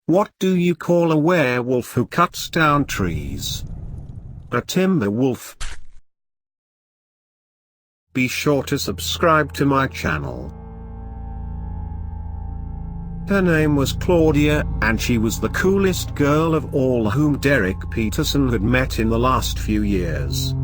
What do you call a werewolf who cuts down trees? A timber wolf. Be sure to subscribe to my channel. Her name was Claudia, and she was the coolest girl of all whom Derek Peterson had met in the last few years.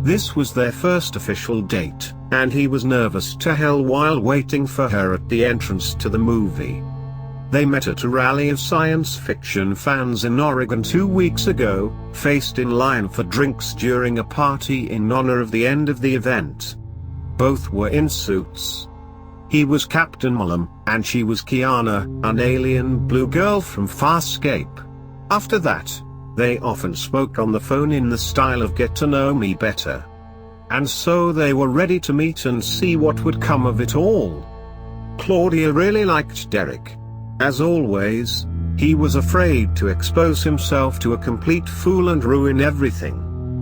This was their first official date, and he was nervous to hell while waiting for her at the entrance to the movie. They met at a rally of science fiction fans in Oregon 2 weeks ago, faced in line for drinks during a party in honor of the end of the event. Both were in suits. He was Captain Mullum, and she was Kiana, an alien blue girl from Farscape. After that, they often spoke on the phone in the style of get to know me better. And so they were ready to meet and see what would come of it all. Claudia really liked Derek. As always, he was afraid to expose himself to a complete fool and ruin everything.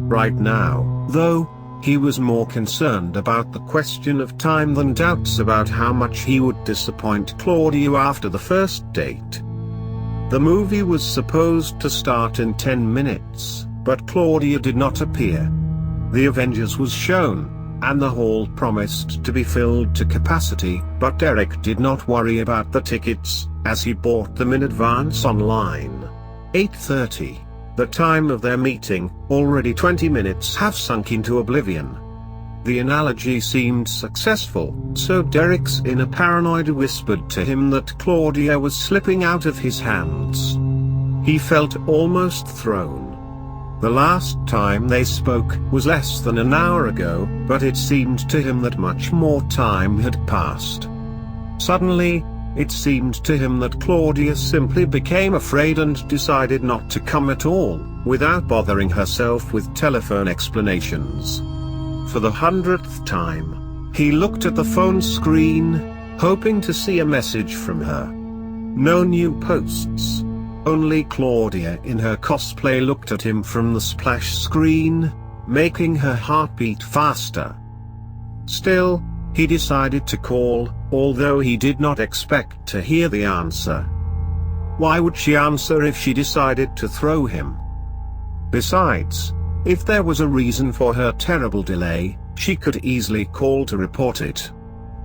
Right now, though, he was more concerned about the question of time than doubts about how much he would disappoint Claudia after the first date. The movie was supposed to start in 10 minutes, but Claudia did not appear. The Avengers was shown, and the hall promised to be filled to capacity, but Derek did not worry about the tickets, as he bought them in advance online. 8:30. The time of their meeting, already 20 minutes have sunk into oblivion. The analogy seemed successful, so Derek's inner paranoid whispered to him that Claudia was slipping out of his hands. He felt almost thrown. The last time they spoke was less than an hour ago, but it seemed to him that much more time had passed. Suddenly, it seemed to him that Claudia simply became afraid and decided not to come at all, without bothering herself with telephone explanations. For the 100th time, he looked at the phone screen, hoping to see a message from her. No new posts. Only Claudia in her cosplay looked at him from the splash screen, making her heart beat faster. Still, he decided to call, although he did not expect to hear the answer. Why would she answer if she decided to throw him? Besides, if there was a reason for her terrible delay, she could easily call to report it.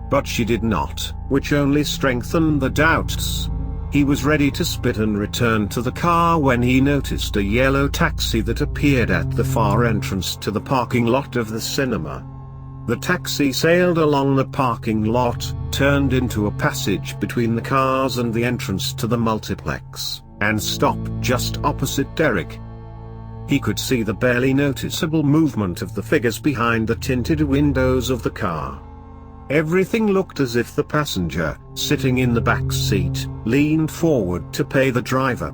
But she did not, which only strengthened the doubts. He was ready to spit and return to the car when he noticed a yellow taxi that appeared at the far entrance to the parking lot of the cinema. The taxi sailed along the parking lot, turned into a passage between the cars and the entrance to the multiplex, and stopped just opposite Derek. He could see the barely noticeable movement of the figures behind the tinted windows of the car. Everything looked as if the passenger, sitting in the back seat, leaned forward to pay the driver.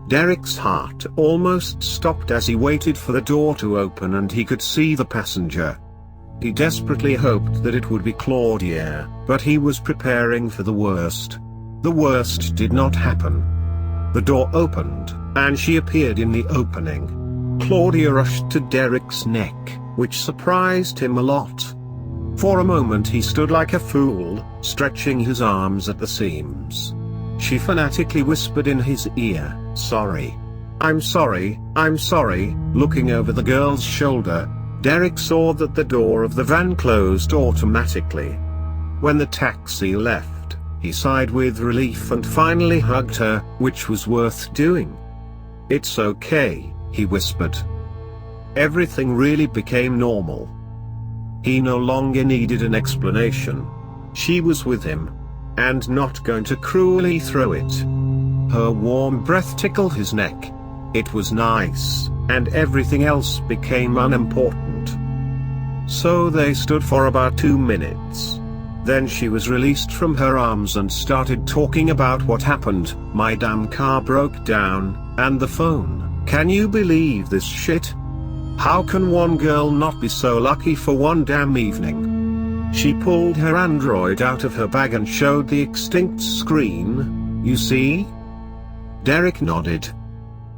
Derek's heart almost stopped as he waited for the door to open and he could see the passenger. He desperately hoped that it would be Claudia, but he was preparing for the worst. The worst did not happen. The door opened, and she appeared in the opening. Claudia rushed to Derek's neck, which surprised him a lot. For a moment he stood like a fool, stretching his arms at the seams. She fanatically whispered in his ear, "Sorry. I'm sorry, I'm sorry." Looking over the girl's shoulder, Derek saw that the door of the van closed automatically. When the taxi left, he sighed with relief and finally hugged her, which was worth doing. "It's okay," he whispered. Everything really became normal. He no longer needed an explanation. She was with him, and not going to cruelly throw it. Her warm breath tickled his neck. It was nice, and everything else became unimportant. So they stood for about 2 minutes. Then she was released from her arms and started talking about what happened. "My damn car broke down, and the phone. Can you believe this shit? How can one girl not be so lucky for one damn evening?" She pulled her Android out of her bag and showed the extinct screen. "You see?" Derek nodded.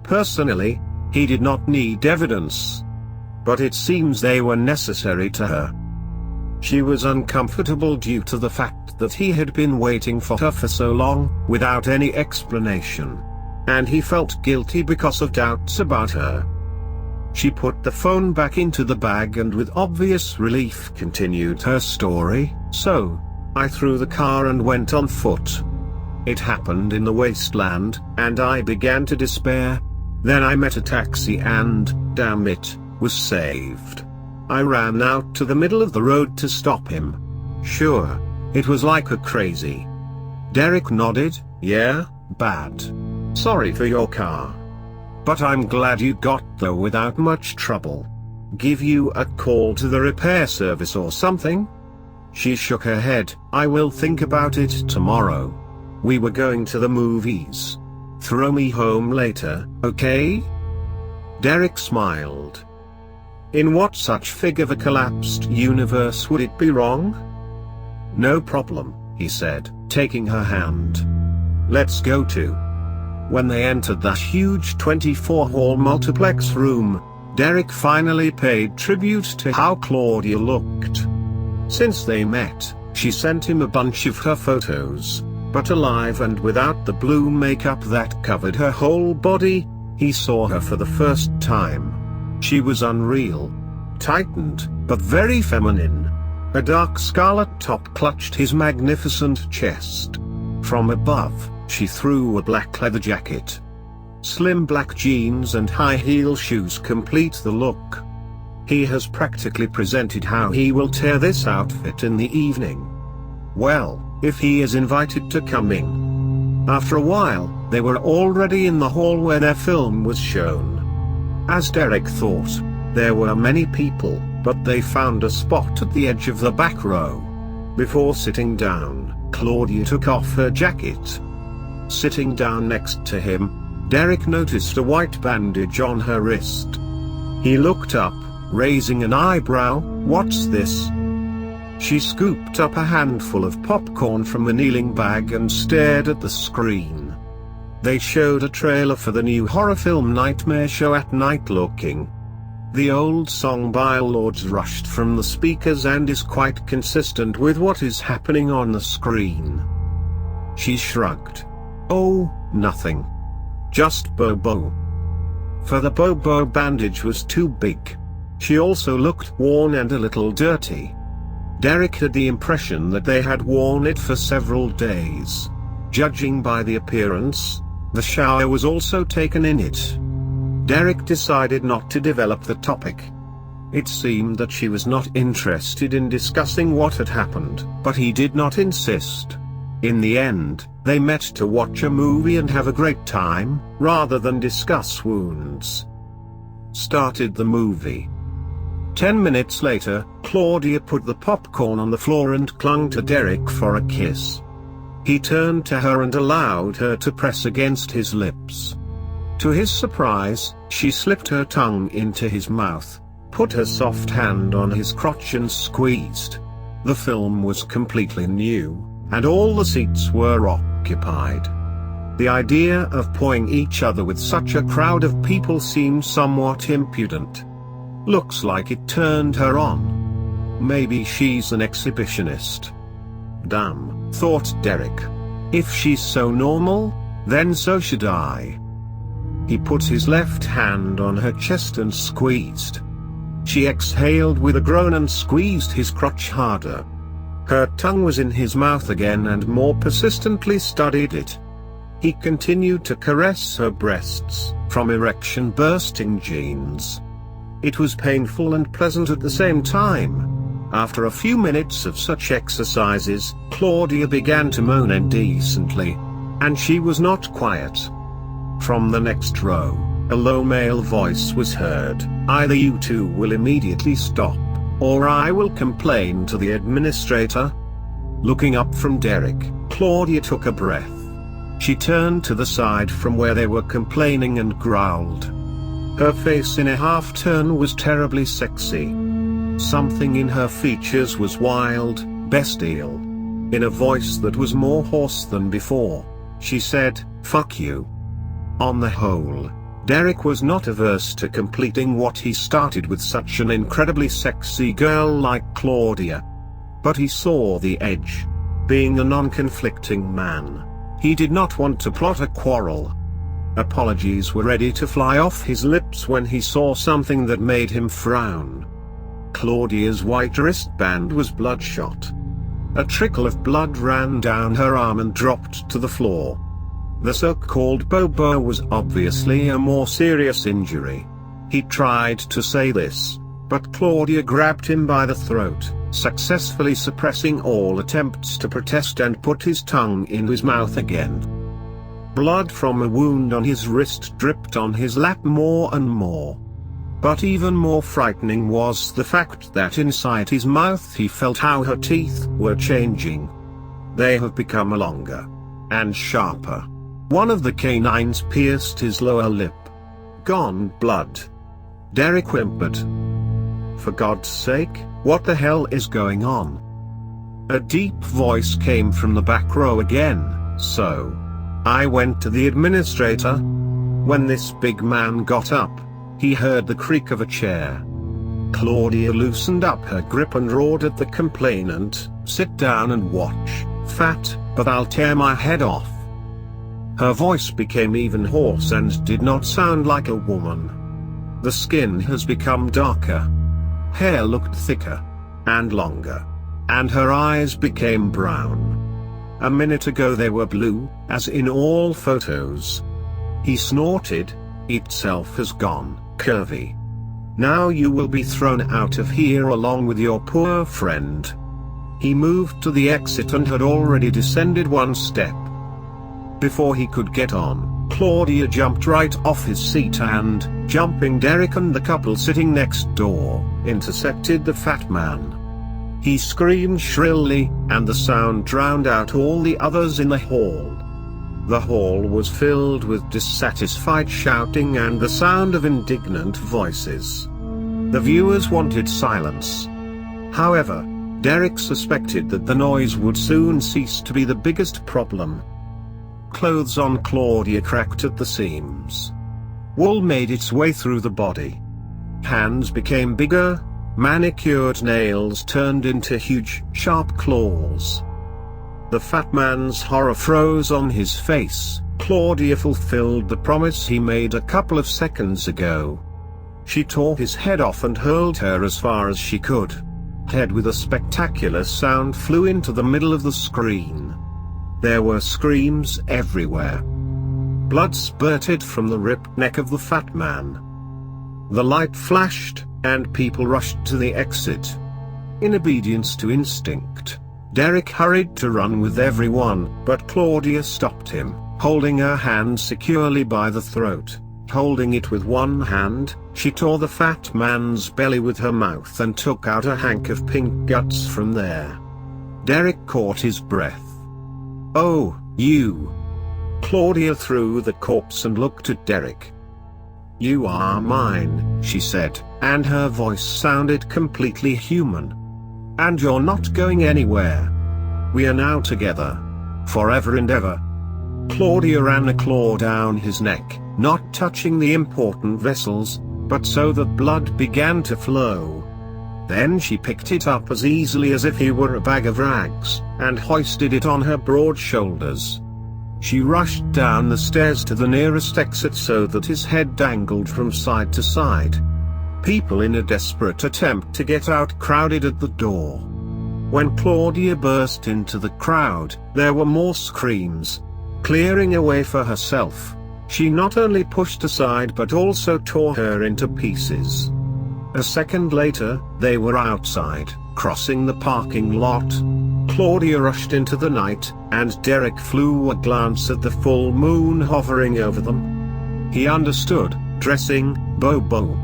Personally, he did not need evidence. But it seems they were necessary to her. She was uncomfortable due to the fact that he had been waiting for her for so long, without any explanation. and he felt guilty because of doubts about her. She put the phone back into the bag and with obvious relief continued her story. "So, I threw the car and went on foot. It happened in the wasteland, and I began to despair. Then I met a taxi and, damn it, was saved. I ran out to the middle of the road to stop him. Sure, it was like a crazy." Derek nodded. "Yeah, bad. Sorry for your car. But I'm glad you got there without much trouble. Give you a call to the repair service or something?" She shook her head. "I will think about it tomorrow. We were going to the movies. Throw me home later, okay?" Derek smiled. In what such fig of a collapsed universe would it be wrong? "No problem," he said, taking her hand. "Let's go to." When they entered the huge 24-hall multiplex room, Derek finally paid tribute to how Claudia looked. Since they met, she sent him a bunch of her photos, but alive and without the blue makeup that covered her whole body, he saw her for the first time. She was unreal. Tightened, but very feminine. A dark scarlet top clutched his magnificent chest. From above, she threw a black leather jacket. Slim black jeans and high heel shoes complete the look. He has practically presented how he will tear this outfit in the evening. Well, if he is invited to come in. After a while, they were already in the hall where their film was shown. As Derek thought, there were many people, but they found a spot at the edge of the back row. Before sitting down, Claudia took off her jacket. Sitting down next to him, Derek noticed a white bandage on her wrist. He looked up, raising an eyebrow. "What's this?" She scooped up a handful of popcorn from the kneeling bag and stared at the screen. They showed a trailer for the new horror film Nightmare Show at Night Looking. The old song by Lords rushed from the speakers and is quite consistent with what is happening on the screen. She shrugged. "Oh, nothing. Just Bobo." For the Bobo bandage was too big. She also looked worn and a little dirty. Derek had the impression that they had worn it for several days. Judging by the appearance, the shower was also taken in it. Derek decided not to develop the topic. It seemed that she was not interested in discussing what had happened, but he did not insist. In the end, they met to watch a movie and have a great time, rather than discuss wounds. Started the movie. 10 minutes later, Claudia put the popcorn on the floor and clung to Derek for a kiss. He turned to her and allowed her to press against his lips. To his surprise, she slipped her tongue into his mouth, put her soft hand on his crotch and squeezed. The film was completely new, and all the seats were occupied. The idea of pawing each other with such a crowd of people seemed somewhat impudent. Looks like it turned her on. Maybe she's an exhibitionist. Damn, thought Derek. If she's so normal, then so should I. He put his left hand on her chest and squeezed. She exhaled with a groan and squeezed his crotch harder. Her tongue was in his mouth again and more persistently studied it. He continued to caress her breasts, from erection-bursting jeans. It was painful and pleasant at the same time. After a few minutes of such exercises, Claudia began to moan indecently. And she was not quiet. From the next row, a low male voice was heard. "Either you two will immediately stop, or I will complain to the administrator." Looking up from Derek, Claudia took a breath. She turned to the side from where they were complaining and growled. Her face in a half-turn was terribly sexy. Something in her features was wild, bestial. In a voice that was more hoarse than before, she said, "Fuck you." On the whole, Derek was not averse to completing what he started with such an incredibly sexy girl like Claudia. But he saw the edge. Being a non-conflicting man, he did not want to plot a quarrel. Apologies were ready to fly off his lips when he saw something that made him frown. Claudia's white wristband was bloodshot. A trickle of blood ran down her arm and dropped to the floor. The so-called Bobo was obviously a more serious injury. He tried to say this, but Claudia grabbed him by the throat, successfully suppressing all attempts to protest, and put his tongue in his mouth again. Blood from a wound on his wrist dripped on his lap more and more. But even more frightening was the fact that inside his mouth he felt how her teeth were changing. They have become longer and sharper. One of the canines pierced his lower lip. Gone blood. Derek whimpered. For God's sake, what the hell is going on? A deep voice came from the back row again. So I went to the administrator. When this big man got up, he heard the creak of a chair. Claudia loosened up her grip and roared at the complainant, "Sit down and watch, fat, but I'll tear my head off." Her voice became even hoarse and did not sound like a woman. The skin has become darker. Hair looked thicker and longer, and her eyes became brown. A minute ago they were blue, as in all photos. He snorted, "Itself has gone, curvy. Now you will be thrown out of here along with your poor friend." He moved to the exit and had already descended one step. Before he could get on, Claudia jumped right off his seat and, jumping Derek and the couple sitting next door, intercepted the fat man. He screamed shrilly, and the sound drowned out all the others in the hall. The hall was filled with dissatisfied shouting and the sound of indignant voices. The viewers wanted silence. However, Derek suspected that the noise would soon cease to be the biggest problem. Clothes on Claudia cracked at the seams. Wool made its way through the body. Hands became bigger, manicured nails turned into huge, sharp claws. The fat man's horror froze on his face. Claudia fulfilled the promise he made a couple of seconds ago. She tore his head off and hurled her as far as she could. Head with a spectacular sound flew into the middle of the screen. There were screams everywhere. Blood spurted from the ripped neck of the fat man. The light flashed, and people rushed to the exit. In obedience to instinct, Derek hurried to run with everyone, but Claudia stopped him, holding her hand securely by the throat. Holding it with one hand, she tore the fat man's belly with her mouth and took out a hank of pink guts from there. Derek caught his breath. "Oh, you." Claudia threw the corpse and looked at Derek. "You are mine," she said, and her voice sounded completely human. "And you're not going anywhere. We are now together. Forever and ever." Claudia ran a claw down his neck, not touching the important vessels, but so that blood began to flow. Then she picked it up as easily as if he were a bag of rags, and hoisted it on her broad shoulders. She rushed down the stairs to the nearest exit so that his head dangled from side to side. People in a desperate attempt to get out crowded at the door. When Claudia burst into the crowd, there were more screams. Clearing a way for herself, she not only pushed aside but also tore her into pieces. A second later, they were outside, crossing the parking lot. Claudia rushed into the night, and Derek flew a glance at the full moon hovering over them. He understood, dressing, Bobo.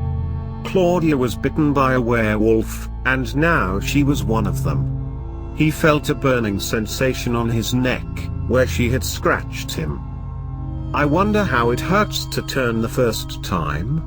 Claudia was bitten by a werewolf, and now she was one of them. He felt a burning sensation on his neck, where she had scratched him. "I wonder how it hurts to turn the first time?"